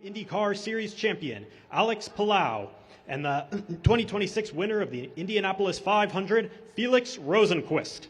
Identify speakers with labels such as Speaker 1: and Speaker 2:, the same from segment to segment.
Speaker 1: IndyCar Series champion Alex Palou and the 2026 winner of the Indianapolis 500, Felix Rosenqvist.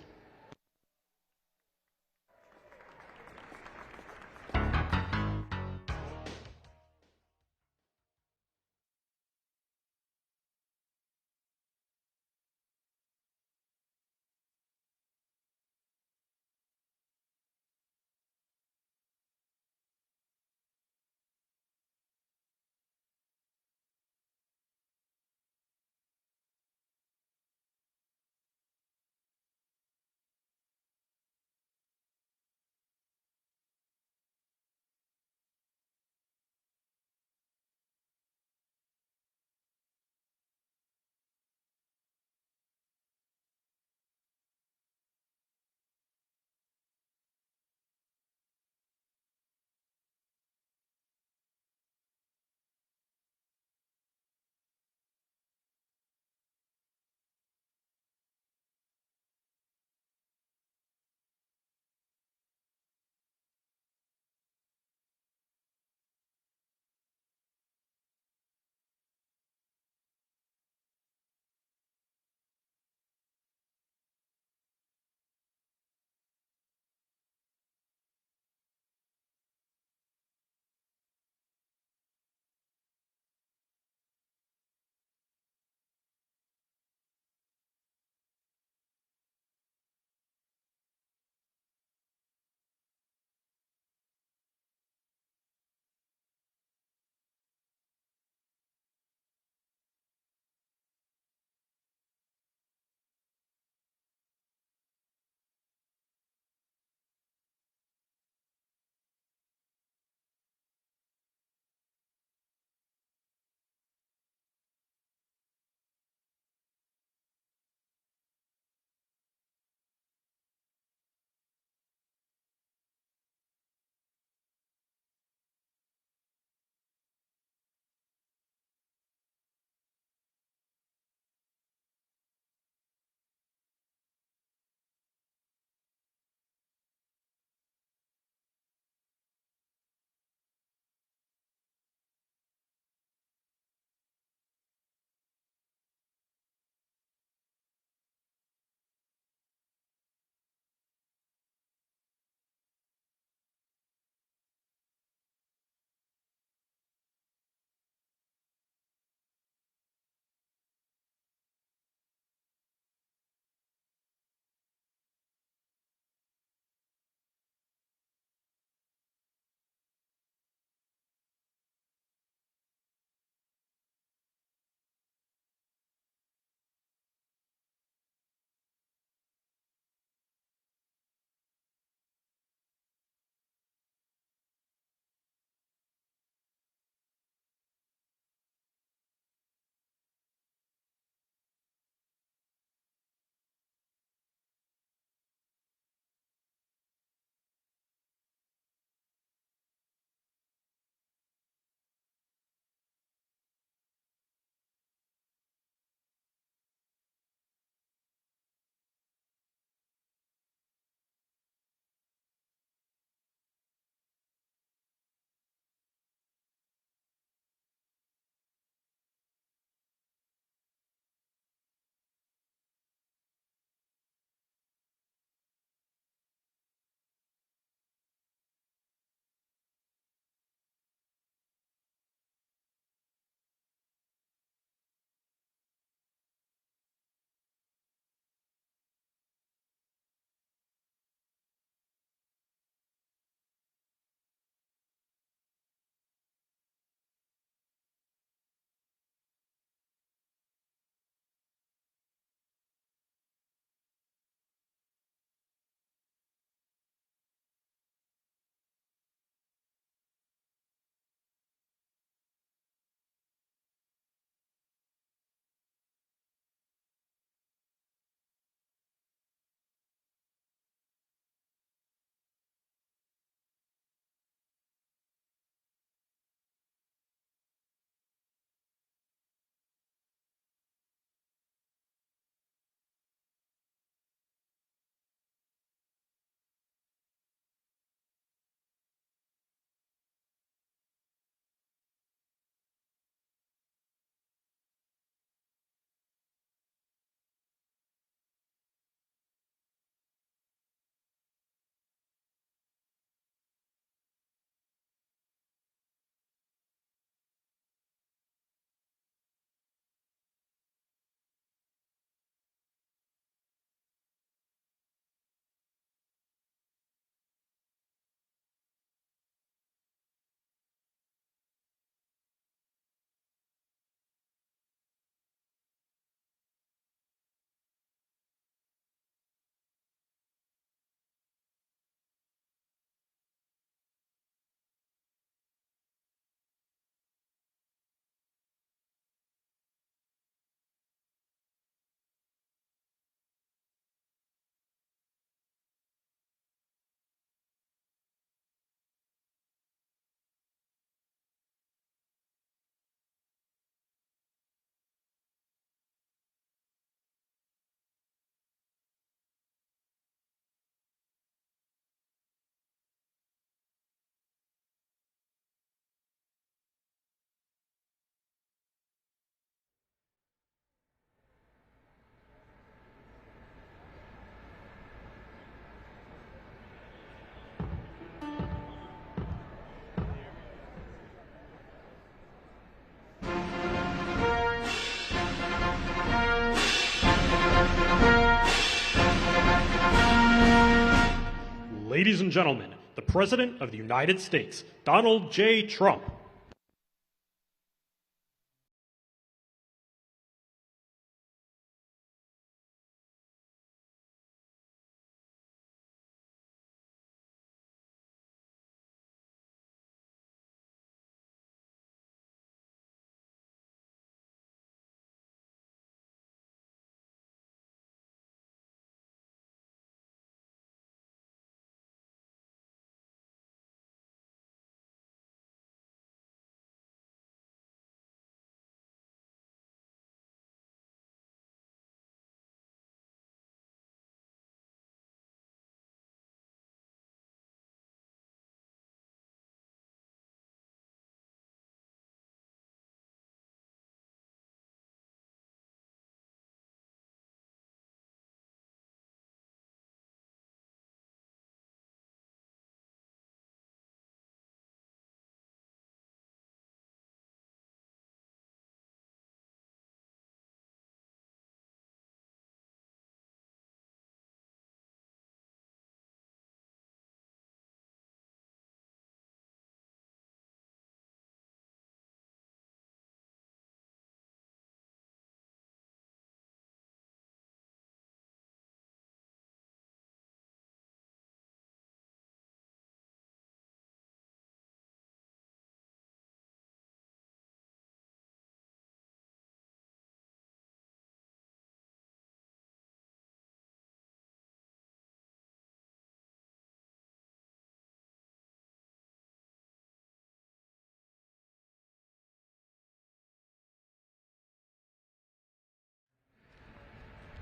Speaker 1: ladies and gentlemen, the President of the United States, Donald J. Trump.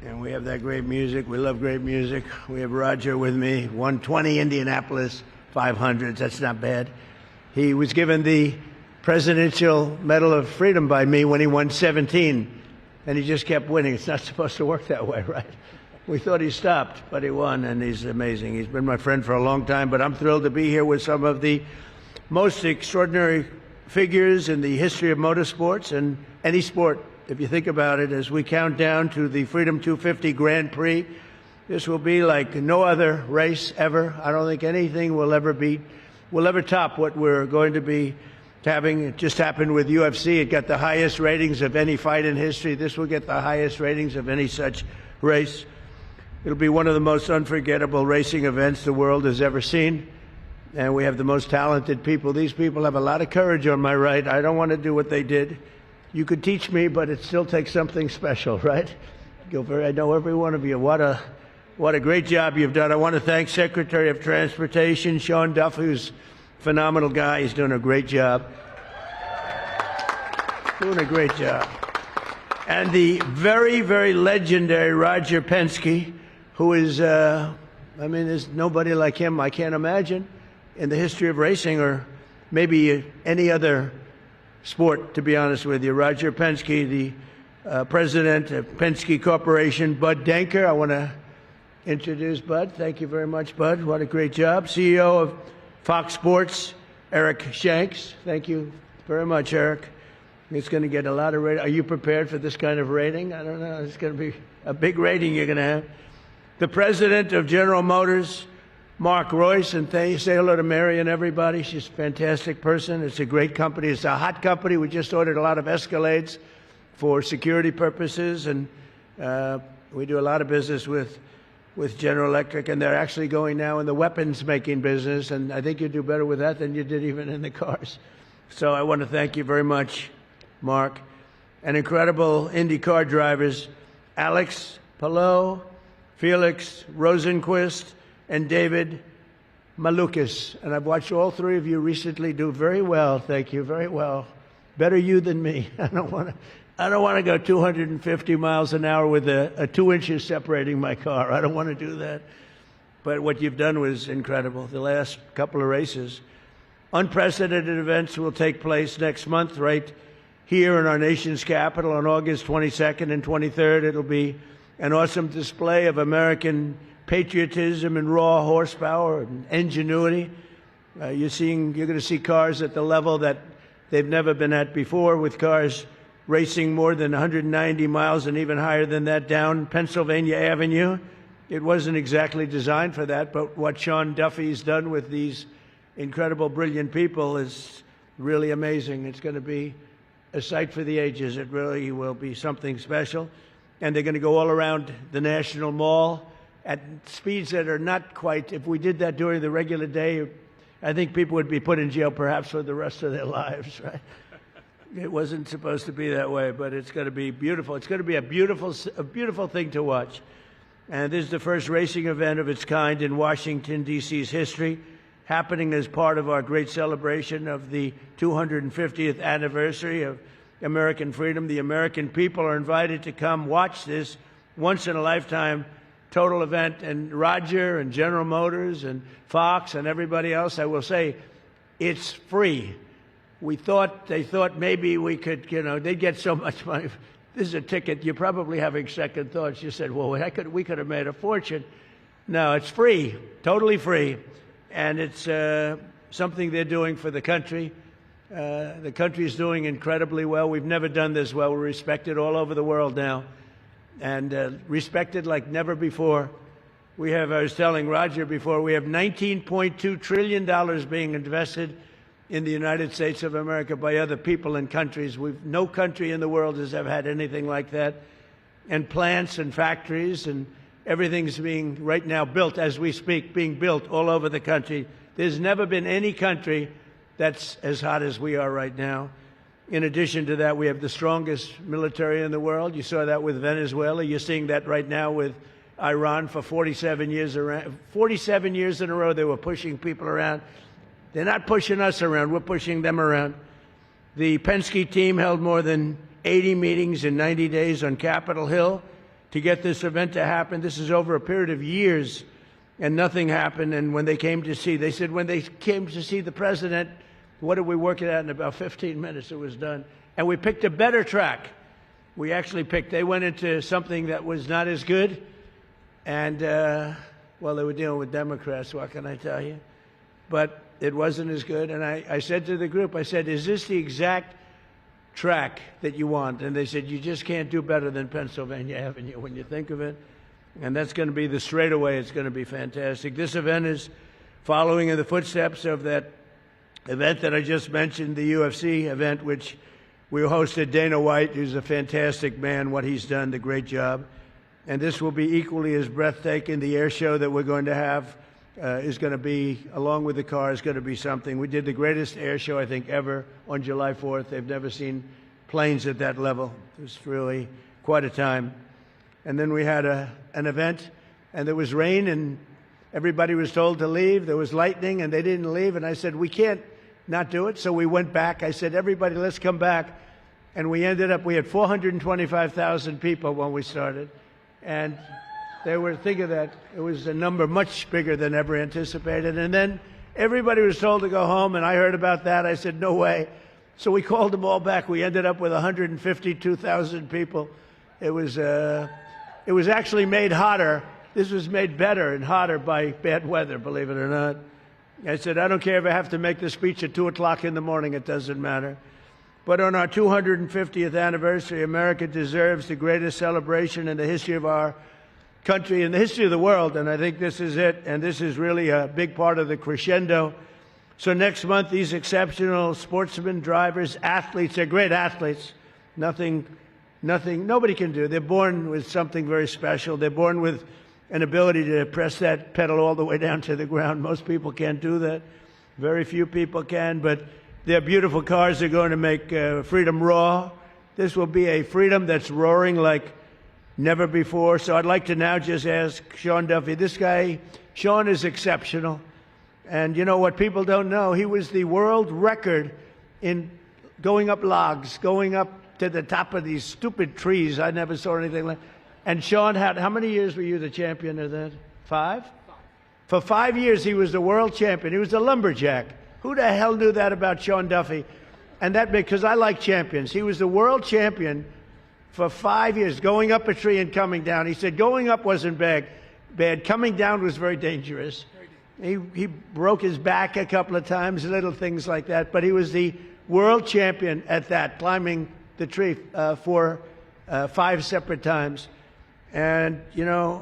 Speaker 2: And we have that great music. We love great music. We have Roger with me, 120 Indianapolis 500s. That's not bad. He was given the Presidential Medal of Freedom by me when he won 17, and he just kept winning. It's not supposed to work that way, right? We thought he stopped, but he won, and he's amazing. He's been my friend for a long time, but I'm thrilled to be here with some of the most extraordinary figures in the history of motorsports and any sport. If you think about it, as we count down to the Freedom 250 Grand Prix, this will be like no other race ever. I don't think anything will ever top what we're going to be having. It just happened with UFC. It got the highest ratings of any fight in history. This will get the highest ratings of any such race. It'll be one of the most unforgettable racing events the world has ever seen. And we have the most talented people. These people have a lot of courage on my right. I don't want to do what they did. You could teach me, but it still takes something special, right? I know every one of you. What a great job you've done. I want to thank Secretary of Transportation, Sean Duffy, who's a phenomenal guy. He's doing a great job. Doing a great job. And the very, very legendary Roger Penske, who is, there's nobody like him, I can't imagine, in the history of racing or maybe any other sport, to be honest with you. Roger Penske, the president of Penske Corporation. Bud Denker, I want to introduce Bud. Thank you very much, Bud. What a great job. CEO of Fox Sports, Eric Shanks. Thank you very much, Eric. It's going to get a lot of rating. Are you prepared for this kind of rating? I don't know. It's going to be a big rating you're going to have. The president of General Motors, Mark Royce, and say hello to Mary and everybody. She's a fantastic person. It's a great company. It's a hot company. We just ordered a lot of Escalades for security purposes, and we do a lot of business with General Electric, and they're actually going now in the weapons-making business, and I think you do better with that than you did even in the cars. So I want to thank you very much, Mark. And incredible IndyCar drivers, Alex Palou, Felix Rosenqvist, and David Malukas. And I've watched all three of you recently do very well. Thank you, very well. Better you than me. I don't want to go 250 miles an hour with a 2 inches separating my car. I don't want to do that. But what you've done was incredible. The last couple of races. Unprecedented events will take place next month right here in our nation's capital on August 22nd and 23rd. It'll be an awesome display of American patriotism and raw horsepower and ingenuity. You're going to see cars at the level that they've never been at before, with cars racing more than 190 miles and even higher than that down Pennsylvania Avenue. It wasn't exactly designed for that, but what Sean Duffy's done with these incredible, brilliant people is really amazing. It's going to be a sight for the ages. It really will be something special. And they're going to go all around the National Mall at speeds that are not quite, if we did that during the regular day, I think people would be put in jail perhaps for the rest of their lives, right? It wasn't supposed to be that way, but it's going to be beautiful. It's going to be a beautiful thing to watch. And this is the first racing event of its kind in Washington, D.C.'s history, happening as part of our great celebration of the 250th anniversary of American freedom. The American people are invited to come watch this once-in-a-lifetime total event. And Roger and General Motors and Fox and everybody else, I will say, it's free. They thought maybe we could, they'd get so much money. This is a ticket. You're probably having second thoughts. You said, well, we could have made a fortune. No, it's free, totally free. And it's something they're doing for the country. The country is doing incredibly well. We've never done this well. We're respected all over the world now, and respected like never before. I was telling Roger before, we have $19.2 trillion being invested in the United States of America by other people and countries. No country in the world has ever had anything like that. And plants and factories and everything's being right now built as we speak, being built all over the country. There's never been any country that's as hot as we are right now. In addition to that, we have the strongest military in the world. You saw that with Venezuela. You're seeing that right now with Iran. For 47 years in a row, they were pushing people around. They're not pushing us around. We're pushing them around. The Penske team held more than 80 meetings in 90 days on Capitol Hill to get this event to happen. This is over a period of years, and nothing happened. And when they came to see the president, what did we work it out in about 15 minutes? It was done. And we picked a better track. They went into something that was not as good. And, well, they were dealing with Democrats, what can I tell you? But it wasn't as good. And I said to the group, is this the exact track that you want? And they said, you just can't do better than Pennsylvania Avenue when you think of it. And that's going to be the straightaway. It's going to be fantastic. This event is following in the footsteps of that event that I just mentioned, the UFC event, which we hosted. Dana White, who's a fantastic man, what he's done, the great job. And this will be equally as breathtaking. The air show that we're going to have is going to be, along with the car, is going to be something. We did the greatest air show, I think, ever on July 4th. They've never seen planes at that level. It was really quite a time. And then we had an event, and there was rain, and everybody was told to leave. There was lightning, and they didn't leave. And I said, we can't not do it. So we went back. I said, everybody, let's come back. And we had 425,000 people when we started. And think of that, it was a number much bigger than ever anticipated. And then everybody was told to go home, and I heard about that. I said, no way. So we called them all back. We ended up with 152,000 people. It was actually made hotter. This was made better and hotter by bad weather, believe it or not. I said, I don't care if I have to make the speech at 2 o'clock in the morning. It doesn't matter. But on our 250th anniversary, America deserves the greatest celebration in the history of our country, in the history of the world, and I think this is it, and this is really a big part of the crescendo. So next month, these exceptional sportsmen, drivers, athletes, they're great athletes. Nobody can do. They're born with something very special. They're born with an ability to press that pedal all the way down to the ground. Most people can't do that. Very few people can, but their beautiful cars are going to make freedom roar. This will be a freedom that's roaring like never before. So I'd like to now just ask Sean Duffy. This guy, Sean, is exceptional. And you know what people don't know? He was the world record in going up logs, going up to the top of these stupid trees. I never saw anything like that. And Sean how many years were you the champion of that? 5? For 5 years, he was the world champion. He was the lumberjack. Who the hell knew that about Sean Duffy? And that because I like champions. He was the world champion for 5 years, going up a tree and coming down. He said going up wasn't bad. Coming down was very dangerous. He broke his back a couple of times, little things like that. But he was the world champion at that, climbing the tree for 5 separate times. And, you know,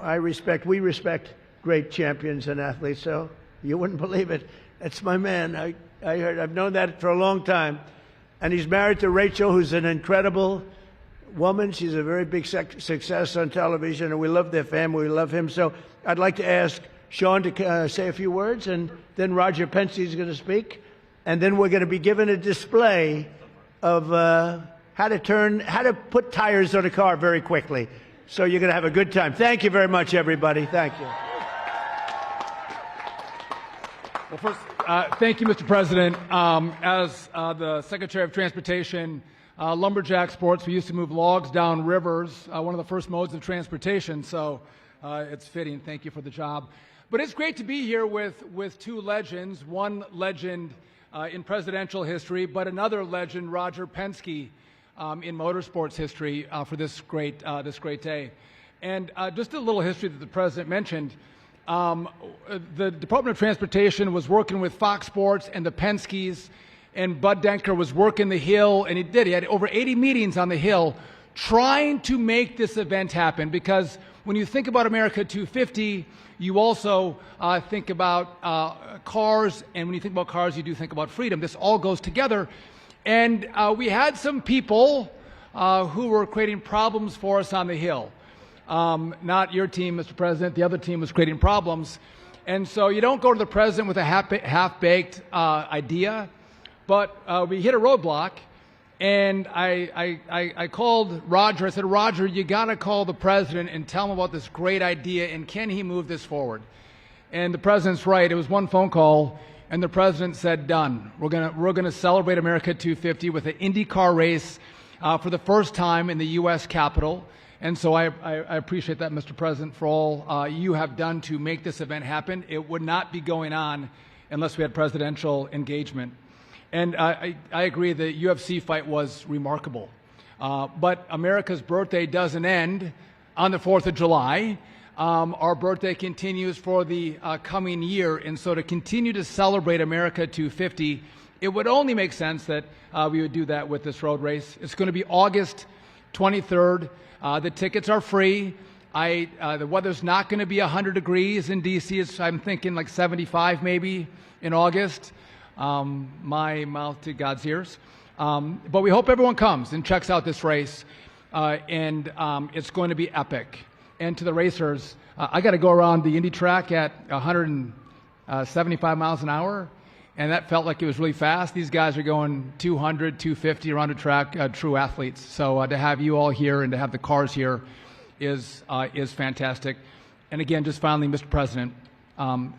Speaker 2: we respect great champions and athletes, so you wouldn't believe it. That's my man. I've known that for a long time. And he's married to Rachel, who's an incredible woman. She's a very big success on television, and we love their family. We love him. So I'd like to ask Sean to say a few words, and then Roger Penske is going to speak. And then we're going to be given a display of how to put tires on a car very quickly. So you're going to have a good time. Thank you very much, everybody. Thank you.
Speaker 3: Well, first, thank you, Mr. President. As the Secretary of Transportation, lumberjack sports, we used to move logs down rivers, one of the first modes of transportation, so it's fitting. Thank you for the job. But it's great to be here with two legends, one legend in presidential history, but another legend, Roger Penske, in motorsports history for this great day. And just a little history that the President mentioned. The Department of Transportation was working with Fox Sports and the Penskes, and Bud Denker was working the Hill, and he had over 80 meetings on the Hill trying to make this event happen, because when you think about America 250, you also think about cars, and when you think about cars, you do think about freedom. This all goes together, and we had some people who were creating problems for us on the Hill. Not your team, Mr. President. The other team was creating problems. And so you don't go to the president with a half-baked idea. But we hit a roadblock, and I called Roger. I said, Roger, you got to call the president and tell him about this great idea, and can he move this forward? And the president's right. It was one phone call, and the president said, done. We're gonna celebrate America 250 with an IndyCar race for the first time in the U.S. Capitol. And so I appreciate that, Mr. President, for all you have done to make this event happen. It would not be going on unless we had presidential engagement. And I agree the UFC fight was remarkable. But America's birthday doesn't end on the 4th of July. Our birthday continues for the coming year. And so to continue to celebrate America 250, it would only make sense that we would do that with this road race. It's going to be August 23rd. The tickets are free. The weather's not going to be 100 degrees in D.C. I'm thinking like 75 maybe in August. My mouth to God's ears. But we hope everyone comes and checks out this race. And it's going to be epic. And to the racers, I got to go around the Indy track at 175 miles an hour. And that felt like it was really fast. These guys are going 200, 250 around the track, true athletes. So to have you all here and to have the cars here is fantastic. And again, just finally, Mr. President,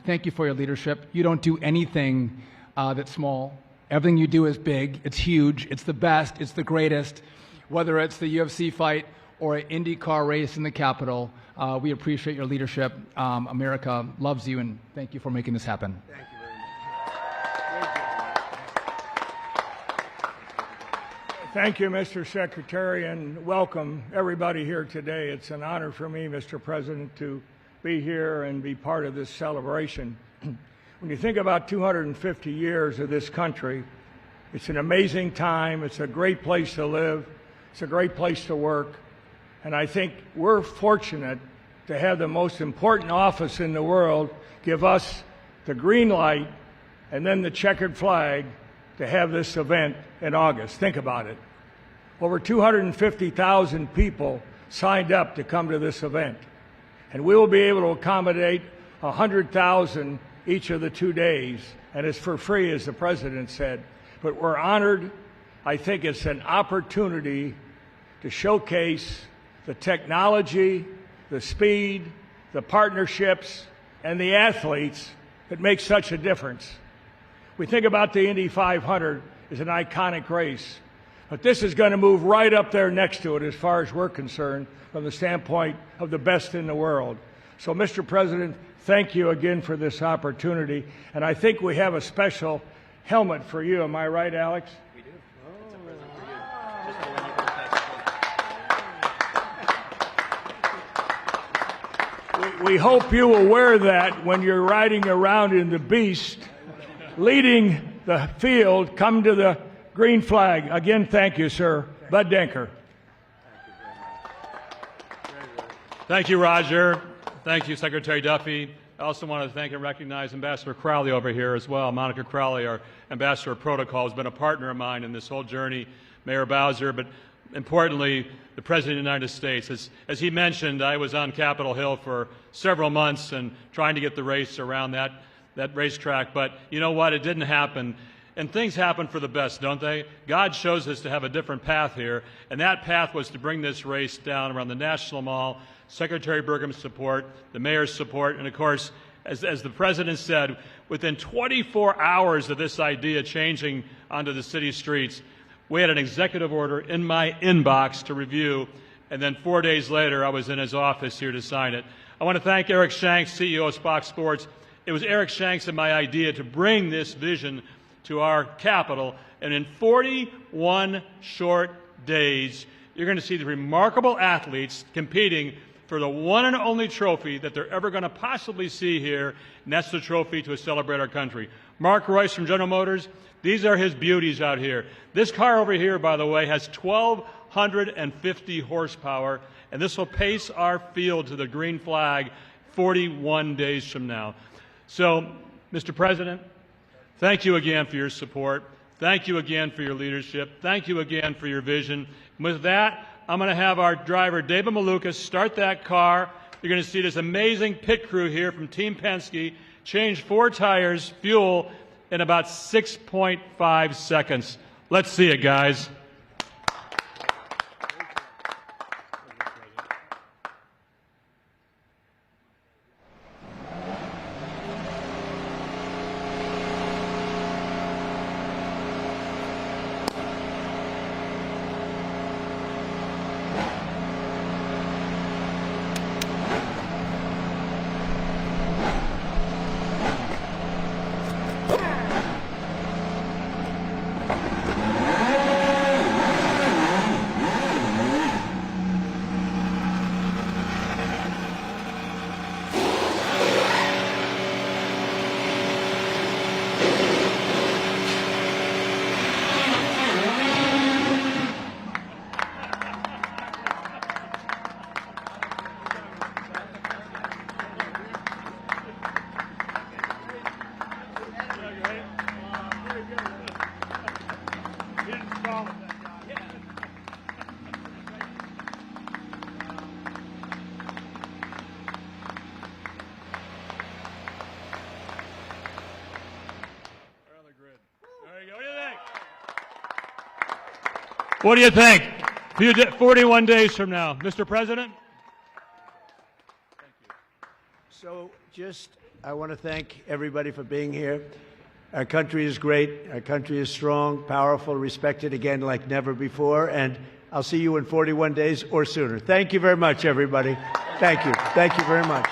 Speaker 3: thank you for your leadership. You don't do anything that's small. Everything you do is big. It's huge. It's the best. It's the greatest. Whether it's the UFC fight or an IndyCar race in the Capitol, we appreciate your leadership. America loves you, and thank you for making this happen.
Speaker 2: Thank you.
Speaker 4: Thank you, Mr. Secretary, and welcome everybody here today. It's an honor for me, Mr. President, to be here and be part of this celebration. When you think about 250 years of this country, it's an amazing time. It's a great place to live. It's a great place to work. And I think we're fortunate to have the most important office in the world give us the green light and then the checkered flag to have this event in August. Think about it. Over 250,000 people signed up to come to this event. And we will be able to accommodate 100,000 each of the 2 days. And it's for free, as the President said. But we're honored. I think it's an opportunity to showcase the technology, the speed, the partnerships, and the athletes that make such a difference. We think about the Indy 500 as an iconic race, but this is going to move right up there next to it as far as we're concerned from the standpoint of the best in the world. So, Mr. President, thank you again for this opportunity, and I think we have a special helmet for you. Am I right, Alex?
Speaker 1: We do. It's a present for you. Just for when you go back.
Speaker 4: We hope you will wear that when you're riding around in the Beast, leading the field. Come to the green flag. Again, thank you, sir. Bud Denker.
Speaker 5: Thank you, Roger. Thank you, Secretary Duffy. I also want to thank and recognize Ambassador Crowley over here as well. Monica Crowley, our Ambassador of Protocol, has been a partner of mine in this whole journey. Mayor Bowser, but importantly, the President of the United States. As he mentioned, I was on Capitol Hill for several months and trying to get the race around that racetrack. But you know what? It didn't happen. And things happen for the best, don't they? God chose us to have a different path here, and that path was to bring this race down around the National Mall, Secretary Burgum's support, the mayor's support, and of course, as the President said, within 24 hours of this idea changing onto the city streets, we had an executive order in my inbox to review, and then 4 days later, I was in his office here to sign it. I want to thank Eric Shanks, CEO of Fox Sports. It was Eric Shanks and my idea to bring this vision to our capital, and in 41 short days, you're going to see the remarkable athletes competing for the one and only trophy that they're ever going to possibly see here, and that's the trophy to celebrate our country. Mark Royce from General Motors, these are his beauties out here. This car over here, by the way, has 1,250 horsepower, and this will pace our field to the green flag 41 days from now. So, Mr. President, thank you again for your support. Thank you again for your leadership. Thank you again for your vision. With that, I'm going to have our driver, David Malukas, start that car. You're going to see this amazing pit crew here from Team Penske change 4 tires, fuel, in about 6.5 seconds. Let's see it, guys. What do you think? 41 days from now. Mr. President?
Speaker 2: So I want to thank everybody for being here. Our country is great. Our country is strong, powerful, respected again like never before. And I'll see you in 41 days or sooner. Thank you very much, everybody. Thank you. Thank you very much.